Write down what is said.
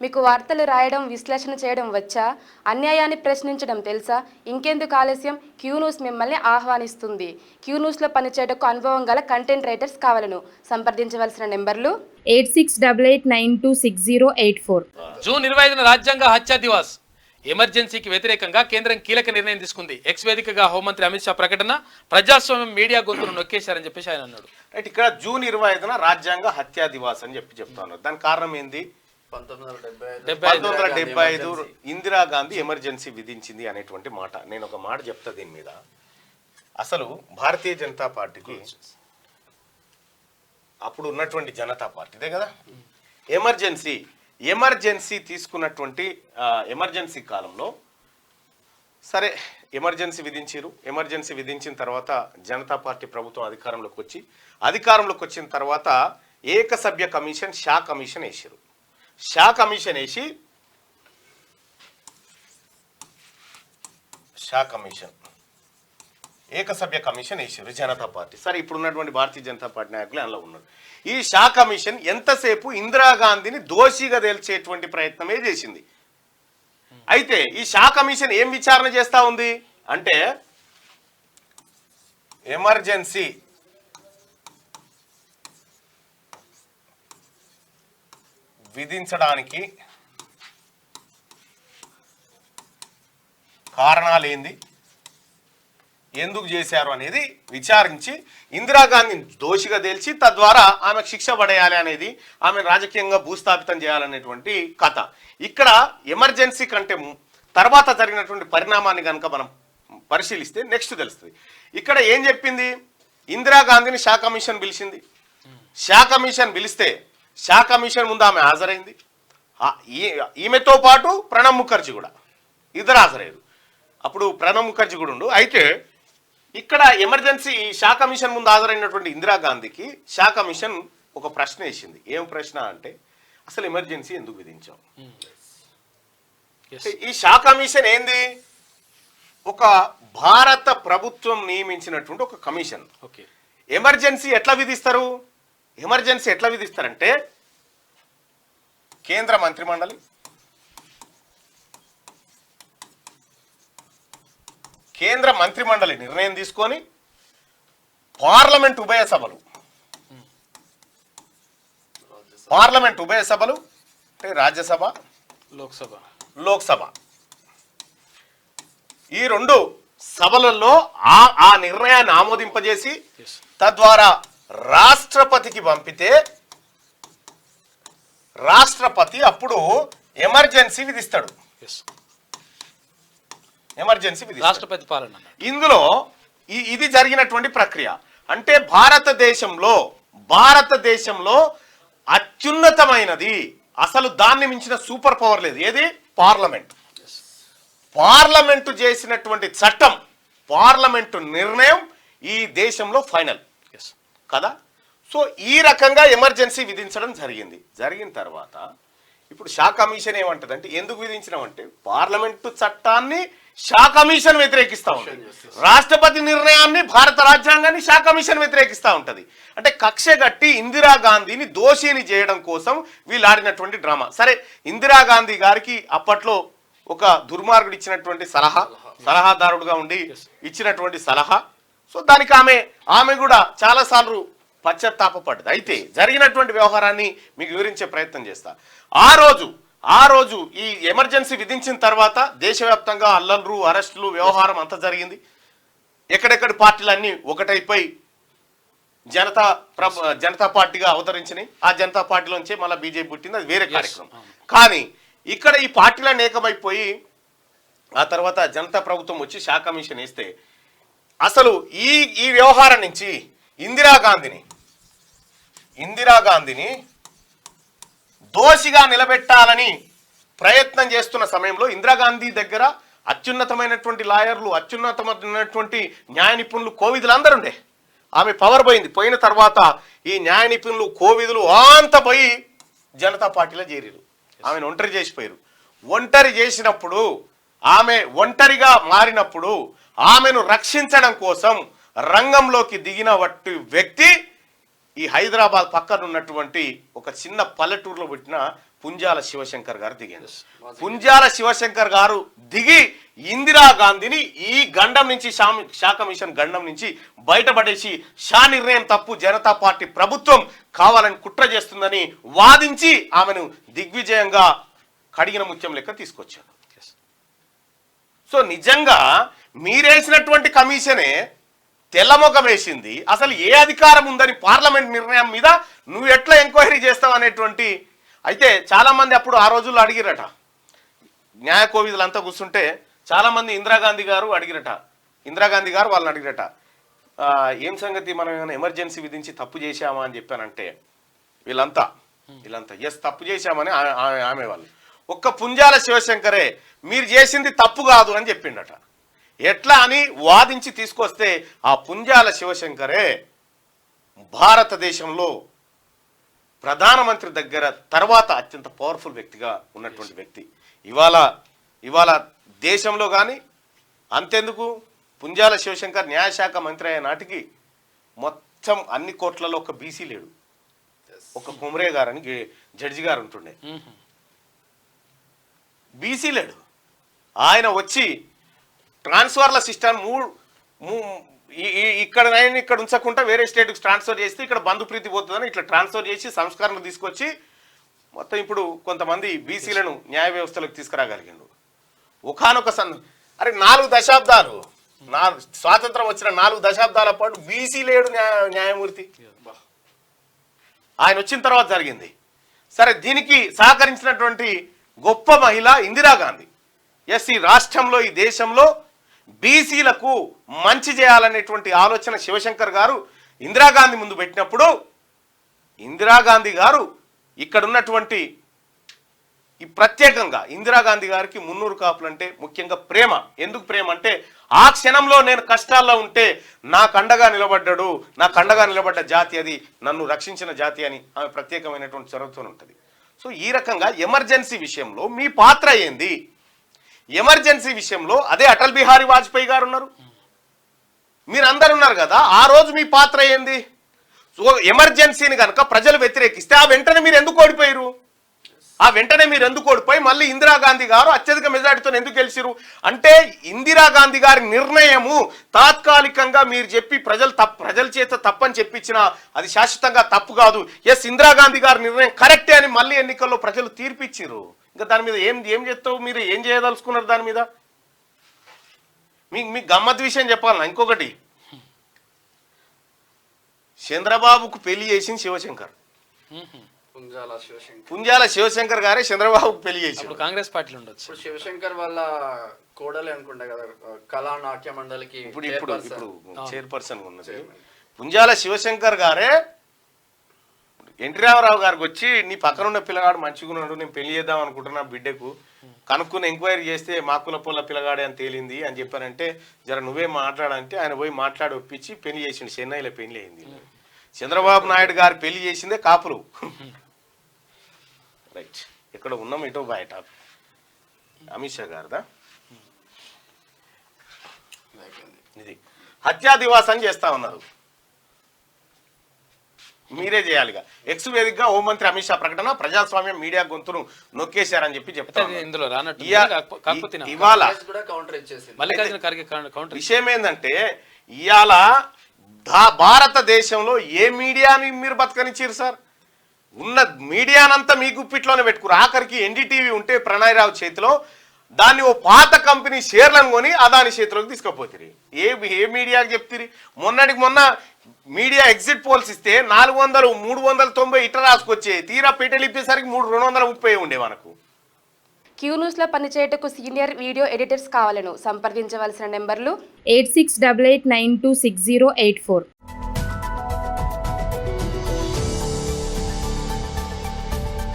మీకు వార్తలు రాయడం, విశ్లేషణ చేయడం వచ్చా? అన్యాయాన్ని ప్రశ్నించడం తెలుసా? ఇంకెందుకు ఆలస్యం? క్యూ న్యూస్ మిమ్మల్ని ఆహ్వానిస్తుంది. క్యూ న్యూస్లో పనిచేయటకు అనుభవం గల కంటెంట్ రైటర్స్ కావాలను. సంప్రదించవలసిన నెంబర్లు 8688926084. జూన్ 25న రాజ్యాంగ హత్య దివాస్. ఎమర్జెన్సీకి వ్యతిరేకంగా కేంద్రం కీలక నిర్ణయం తీసుకుంది. ఎక్స్ వేదికగా హోంమంత్రి అమిత్ షా ప్రకటన, ప్రజాస్వామ్యం మీడియా గొంతును నొక్కేశారని చెప్పేసి ఆయన అన్నాడు. రైట్, ఇక్కడ జూన్ 25న రాజ్యాంగ హత్యా దివాస్ అని చెప్తాను. దానికి కారణం ఏంది? 1975 ఇందిరాగాంధీ ఎమర్జెన్సీ విధించింది అనేటువంటి మాట. నేను ఒక మాట చెప్తా దీని మీద. అసలు భారతీయ జనతా పార్టీకి అప్పుడు ఉన్నటువంటి జనతా పార్టీదే కదా ఎమర్జెన్సీ తీసుకున్నటువంటి ఎమర్జెన్సీ కాలంలో సరే ఎమర్జెన్సీ విధించారు. ఎమర్జెన్సీ విధించిన తర్వాత జనతా పార్టీ ప్రభుత్వం అధికారంలోకి వచ్చిన తర్వాత ఏకసభ్య కమిషన్, షా కమిషన్ వేసారు. షా కమిషన్ వేసి ఏకసభ్య కమిషన్ వేసారు జనతా పార్టీ. సరే, ఇప్పుడు ఉన్నటువంటి భారతీయ జనతా పార్టీ నాయకులు అందులో ఉన్నారు. ఈ షా కమిషన్ ఎంతసేపు ఇందిరాగాంధీని దోషిగా తేల్చేటువంటి ప్రయత్నమే చేసింది. అయితే ఈ షా కమిషన్ ఏం విచారణ చేస్తా ఉంది అంటే, ఎమర్జెన్సీ విధించడానికి కారణాలేంది, ఎందుకు చేశారు అనేది విచారించి ఇందిరాగాంధీని దోషిగా తేల్చి తద్వారా ఆమెకు శిక్ష పడేయాలి అనేది, ఆమె రాజకీయంగా భూస్థాపితం చేయాలనేటువంటి కథ. ఇక్కడ ఎమర్జెన్సీ కంటే తర్వాత జరిగినటువంటి పరిణామాన్ని కనుక మనం పరిశీలిస్తే నెక్స్ట్ తెలుస్తుంది. ఇక్కడ ఏం చెప్పింది? ఇందిరాగాంధీని షా కమిషన్ పిలిచింది. షా కమిషన్ పిలిస్తే షా కమిషన్ ముందు ఆమె హాజరైంది. ఈమెతో పాటు ప్రణబ్ ముఖర్జీ కూడా ఇద్దరు హాజరయ్యారు. అప్పుడు ప్రణబ్ ముఖర్జీ కూడా ఉండు. అయితే ఇక్కడ ఎమర్జెన్సీ షా కమిషన్ ముందు హాజరైనటువంటి ఇందిరాగాంధీకి షా కమిషన్ ఒక ప్రశ్న వేసింది. ఏం ప్రశ్న అంటే, అసలు ఎమర్జెన్సీ ఎందుకు విధించాం? ఈ షా కమిషన్ ఏంది? ఒక భారత ప్రభుత్వం నియమించినటువంటి ఒక కమిషన్. ఎమర్జెన్సీ ఎట్లా విధిస్తారంటే కేంద్ర మంత్రిమండలి నిర్ణయం తీసుకొని పార్లమెంట్ ఉభయ సభలు అంటే రాజ్యసభ, లోక్సభ ఈ రెండు సభలలో ఆ నిర్ణయాన్ని ఆమోదింపజేసి తద్వారా రాష్ట్రపతికి పంపితే రాష్ట్రపతి అప్పుడు ఎమర్జెన్సీ విధిస్తాడు. రాష్ట్రపతి పాలన ఇందులో ఇది జరిగినటువంటి ప్రక్రియ. అంటే భారతదేశంలో అత్యున్నతమైనది, అసలు దాన్ని మించిన సూపర్ పవర్ లేదు. ఏది? పార్లమెంటు చేసినటువంటి చట్టం, పార్లమెంటు నిర్ణయం ఈ దేశంలో ఫైనల్ కదా. సో ఈ రకంగా ఎమర్జెన్సీ విధించడం జరిగిన తర్వాత ఇప్పుడు షా కమిషన్ ఏమంటది అంటే, ఎందుకు విధించినామంటే పార్లమెంటు చట్టాన్ని షా కమిషన్ వ్యతిరేకిస్తూ ఉంటుంది, రాష్ట్రపతి నిర్ణయాన్ని, భారత రాజ్యాంగాన్ని షా కమిషన్ వ్యతిరేకిస్తూ ఉంటుంది. అంటే కక్ష గట్టి ఇందిరాగాంధీని దోషిని చేయడం కోసం వీళ్ళు ఆడినటువంటి డ్రామా. సరే, ఇందిరాగాంధీ గారికి అప్పట్లో ఒక దుర్మార్గుడు ఇచ్చినటువంటి సలహాదారుడుగా ఉండి ఇచ్చినటువంటి సలహా. సో దానికి ఆమె కూడా చాలాసార్లు పశ్చాత్తాపడ్డది. అయితే జరిగినటువంటి వ్యవహారాన్ని మీకు వివరించే ప్రయత్నం చేస్తా. ఆ రోజు ఈ ఎమర్జెన్సీ విధించిన తర్వాత దేశవ్యాప్తంగా అల్లర్లు, అరెస్టులు, వ్యవహారం అంతా జరిగింది. ఎక్కడెక్కడి పార్టీలన్నీ ఒకటైపోయి జనతా పార్టీగా అవతరించినాయి. ఆ జనతా పార్టీలోంచే మళ్ళీ బీజేపీ పుట్టింది, అది వేరే కార్యక్రమం. కానీ ఇక్కడ ఈ పార్టీలన్నీ ఏకమైపోయి ఆ తర్వాత జనతా ప్రభుత్వం వచ్చి షా కమిషన్ వేస్తే అసలు ఈ వ్యవహారం నుంచి ఇందిరాగాంధీని దోషిగా నిలబెట్టాలని ప్రయత్నం చేస్తున్న సమయంలో ఇందిరాగాంధీ దగ్గర అత్యున్నతమైనటువంటి లాయర్లు, అత్యున్నతమైనటువంటి న్యాయ నిపుణులు, కోవిదులు అందరూ ఉండే. ఆమె పవర్ పోయిన తర్వాత ఈ న్యాయ నిపుణులు, కోవిదులు అంతా పోయి జనతా పార్టీలో చేరారు. ఆమెను ఒంటరి చేసినప్పుడు, ఆమె ఒంటరిగా మారినప్పుడు ఆమెను రక్షించడం కోసం రంగంలోకి దిగిన వ్యక్తి ఈ హైదరాబాద్ పక్కన ఉన్నటువంటి ఒక చిన్న పల్లెటూరులో పుట్టిన పుంజాల శివశంకర్ గారు దిగారు. పుంజాల శివశంకర్ గారు దిగి ఇందిరాగాంధీని ఈ గండం నుంచి షా కమిషన్ గండం నుంచి బయటపడేసి షా నిర్ణయం తప్పు, జనతా పార్టీ ప్రభుత్వం కావాలని కుట్ర చేస్తుందని వాదించి ఆమెను దిగ్విజయంగా కడిగిన ముత్యం లెక్క తీసుకొచ్చాడు. సో నిజంగా మీరేసినటువంటి కమిషనే తెల్లమొఖం వేసింది. అసలు ఏ అధికారం ఉందని పార్లమెంట్ నిర్ణయం మీద నువ్వు ఎట్లా ఎంక్వైరీ చేస్తావు అనేటువంటి. అయితే చాలామంది అప్పుడు ఆ రోజుల్లో అడిగిరట, న్యాయ కోవిదులంతా కూర్చుంటే చాలామంది ఇందిరాగాంధీ గారు అడిగిరట, ఇందిరాగాంధీ గారు వాళ్ళని అడిగిరట, ఏం సంగతి మనం ఏమైనా ఎమర్జెన్సీ విధించి తప్పు చేశామా అని చెప్పానంటే వీళ్ళంతా ఎస్ తప్పు చేశామని ఆమె వాళ్ళు. ఒక్క పుంజాల శివశంకరే మీరు చేసింది తప్పు కాదు అని చెప్పిండట. ఎట్లా అని వాదించి తీసుకొస్తే ఆ పుంజాల శివశంకరే భారతదేశంలో ప్రధానమంత్రి దగ్గర తర్వాత అత్యంత పవర్ఫుల్ వ్యక్తిగా ఉన్నటువంటి వ్యక్తి. ఇవాళ దేశంలో కానీ అంతెందుకు పుంజాల శివశంకర్ న్యాయశాఖ మంత్రి అయ్యే నాటికి మొత్తం అన్ని కోట్లలో ఒక బీసీ లేడు, ఒక కుమరే గారు అని జడ్జి గారు ఉంటుండే, బీసీ లేడు. ఆయన వచ్చి ట్రాన్స్ఫర్ల సిస్టమ్ ఇక్కడ ఉంచకుండా వేరే స్టేట్కి ట్రాన్స్ఫర్ చేస్తే ఇక్కడ బంధుప్రీతి పోతుందని ఇట్లా ట్రాన్స్ఫర్ చేసి సంస్కరణలు తీసుకొచ్చి మొత్తం ఇప్పుడు కొంతమంది బీసీలను న్యాయ వ్యవస్థలోకి తీసుకురాగలిగిండు. ఒకానొక అరే 4 దశాబ్దాలు స్వాతంత్రం వచ్చిన 4 దశాబ్దాల పాటు బీసీ లేడు న్యాయమూర్తి. ఆయన వచ్చిన తర్వాత జరిగింది. సరే, దీనికి సహకరించినటువంటి గొప్ప మహిళ ఇందిరాగాంధీ. ఎస్, ఈ రాష్ట్రంలో ఈ దేశంలో బీసీలకు మంచి చేయాలనేటువంటి ఆలోచన శివశంకర్ గారు ఇందిరాగాంధీ ముందు పెట్టినప్పుడు ఇందిరాగాంధీ గారు ఇక్కడ ఉన్నటువంటి ఈ ప్రత్యేకంగా ఇందిరాగాంధీ గారికి 300 కాపులు అంటే ముఖ్యంగా ప్రేమ. ఎందుకు ప్రేమ అంటే ఆ క్షణంలో నేను కష్టాల్లో ఉంటే నాకు అండగా నిలబడ్డాడు, నాకు అండగా నిలబడ్డ జాతి అది, నన్ను రక్షించిన జాతి అని ఆమె ప్రత్యేకమైనటువంటి చొరవతో ఉంటుంది. సో ఈ రకంగా ఎమర్జెన్సీ విషయంలో మీ పాత్ర ఏంది? ఎమర్జెన్సీ విషయంలో అదే అటల్ బిహారీ వాజ్పేయి గారు ఉన్నారు, మీరందరు ఉన్నారు కదా, ఆ రోజు మీ పాత్ర ఏంది? సో ఎమర్జెన్సీని కనుక ప్రజలు వ్యతిరేకిస్తే ఆ వెంటనే మీరు ఎందుకు ఓడిపోయారు? ఆ వెంటనే మీరు ఎందుకు ఓడిపోయి మళ్ళీ ఇందిరాగాంధీ గారు అత్యధిక మెజారిటీతో ఎందుకు గెలిచిరు? అంటే ఇందిరాగాంధీ గారి నిర్ణయము తాత్కాలికంగా మీరు చెప్పి ప్రజల చేత తప్పని చెప్పించిన అది శాశ్వతంగా తప్పు కాదు. ఎస్, ఇందిరాగాంధీ గారి నిర్ణయం కరెక్టే అని మళ్ళీ ఎన్నికల్లో ప్రజలు తీర్పిచ్చిరు. ఇంకా దాని మీద ఏం చేస్తావు? మీరు ఏం చేయదలుచుకున్నారు దాని మీద? మీకు గమ్మత్ విషయం చెప్పాలన్నా ఇంకొకటి, చంద్రబాబుకు పెళ్లి చేసింది శివశంకర్. పుంజాల శివశంకర్ గారే చంద్రబాబుకు పెళ్లి చేసి కాంగ్రెస్ పార్టీలో ఉండొచ్చు. శివశంకర్ వాళ్ళ కోడలే అనుకుంటా కదా కళా నాట్య మండలికి ఇప్పుడు చైర్పర్సన్ ఉన్నది. పుంజాల శివశంకర్ గారే ఎన్టీ రామారావు గారికి వచ్చి నీ పక్కన ఉన్న పిల్లగాడు మంచిగా ఉన్నాడు, నేను పెళ్లి చేద్దాం అనుకుంటున్నా బిడ్డకు, కనుక్కుని ఎంక్వైరీ చేస్తే మా కులపోళ్ళ పిల్లగాడే అని తేలింది అని చెప్పారంటే జర నువ్వే మాట్లాడంటే ఆయన పోయి మాట్లాడి ఒప్పించి పెళ్లి చేసిండు. చెన్నైలో పెళ్లి అయింది. చంద్రబాబు నాయుడు గారు పెళ్లి చేసిందే కాపులు. రైట్, ఇక్కడ ఉన్నాం ఇటో బయట అమిత్ షా గారిదా ఇది హత్యా దివాస్ అని చేస్తా ఉన్నారు, మీరే చేయాలిగా. ఎక్స్ వేదికగా హోంమంత్రి అమిత్ షా ప్రకటన, ప్రజాస్వామ్యం మీడియా గొంతును నొక్కేశారని చెప్పి చెప్తారు. ఇవాళ విషయం ఏంటంటే ఇవాళ భారతదేశంలో ఏ మీడియాని మీరు బతకనిచ్చారు సార్? ఉన్న మీడియానంతా మీ గుప్పిట్లోనే పెట్టుకురు. ఆఖరికి ఎన్డీటీవీ ఉంటే ప్రణయ్ రావు చేతిలో దాన్ని ఓ పాత కంపెనీ షేర్లను కొని అదాని చేతిలోకి తీసుకుపోతుంది. ఏ మీడియాకి చెప్తారు? మొన్నటికి మొన్న మీడియా ఎగ్జిట్ పోల్స్ ఇస్తే 400, 390 ఇట్లా రాసుకొచ్చే, తీరా పీటలు ఇప్పేసరికి 230 ఉండే మనకు. క్యూ న్యూస్లో పనిచేయటకు సీనియర్ వీడియో ఎడిటర్స్ కావాలను సంప్రదించవలసిన నెంబర్లు 8688926084.